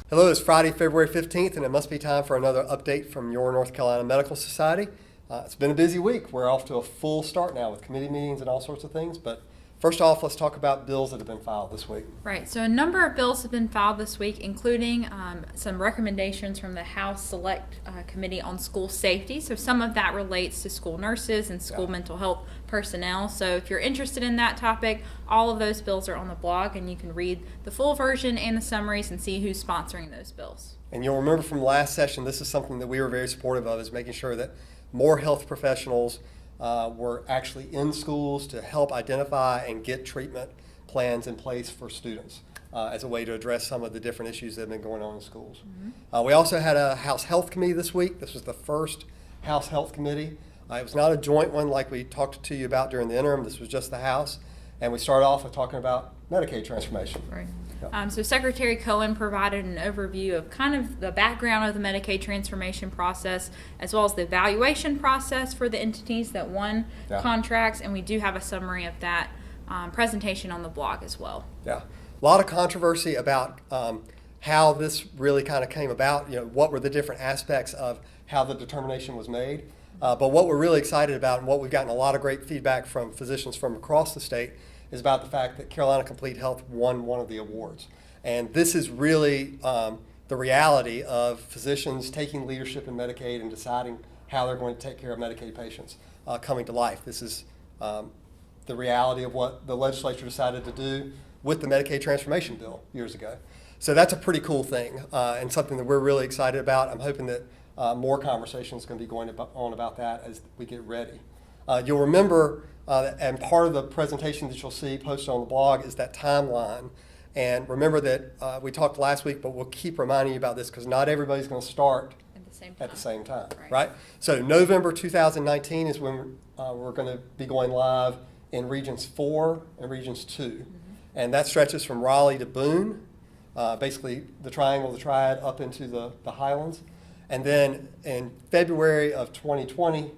Hello, it's Friday, February 15th, and it must be time for another update from your North Carolina Medical Society. It's been a busy week. We're off to a full start now with committee meetings and all sorts of things, but first off, let's talk about bills that have been filed this week. Right, so a number of bills have been filed this week, including some recommendations from the House Select Committee on School Safety. So some of that relates to school nurses and school mental health personnel. So if you're interested in that topic, all of those bills are on the blog, and you can read the full version and the summaries and see who's sponsoring those bills. And you'll remember from last session, this is something that we were very supportive of, is making sure that more health professionals were actually in schools to help identify and get treatment plans in place for students as a way to address some of the different issues that have been going on in schools. We also had a House Health Committee this week. This was the first House Health Committee. It was not a joint one like we talked to you about during the interim. This was just the House. And we started off with talking about Medicaid transformation. Right. So Secretary Cohen provided an overview of kind of the background of the Medicaid transformation process, as well as the evaluation process for the entities that won contracts, and we do have a summary of that presentation on the blog as well. Yeah, a lot of controversy about how this really kind of came about, what were the different aspects of how the determination was made. But what we're really excited about, and what we've gotten a lot of great feedback from physicians from across the state, is about the fact that Carolina Complete Health won one of the awards. And this is really the reality of physicians taking leadership in Medicaid and deciding how they're going to take care of Medicaid patients coming to life. This is the reality of what the legislature decided to do with the Medicaid transformation bill years ago. So that's a pretty cool thing and something that we're really excited about. I'm hoping that more conversations going to be going on about that as we get ready. You'll remember, and part of the presentation that you'll see posted on the blog is that timeline. And remember that we talked last week, but we'll keep reminding you about this because not everybody's going to start at the same time, right? So November 2019 is when we're going to be going live in Regions 4 and Regions 2. And that stretches from Raleigh to Boone, basically the triangle, the triad, up into the Highlands. And then in February of 2020,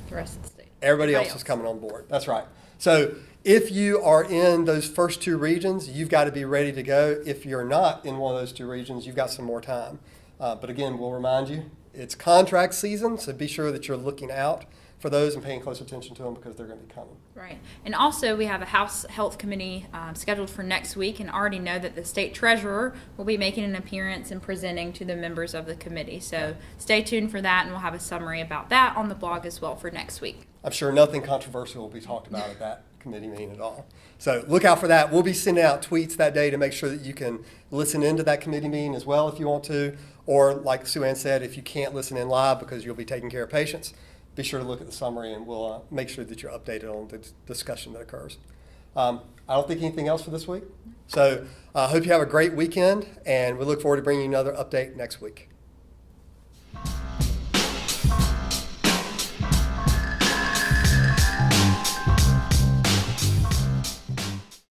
the rest of the state. Everybody else is coming on board. That's right. So if you are in those first two regions, you've got to be ready to go. If you're not in one of those two regions, you've got some more time. But again, we'll remind you, it's contract season, so be sure that you're looking out for those and paying close attention to them because they're going to be coming. Right. And also we have a House Health Committee scheduled for next week, and already know that the state treasurer will be making an appearance and presenting to the members of the committee. So stay tuned for that, and we'll have a summary about that on the blog as well for next week. I'm sure nothing controversial will be talked about at that committee meeting at all. So look out for that. We'll be sending out tweets that day to make sure that you can listen into that committee meeting as well if you want to, or like Sue Ann said, if you can't listen in live because you'll be taking care of patients, be sure to look at the summary, and we'll make sure that you're updated on the discussion that occurs. I don't think anything else for this week. So I hope you have a great weekend, and we look forward to bringing you another update next week.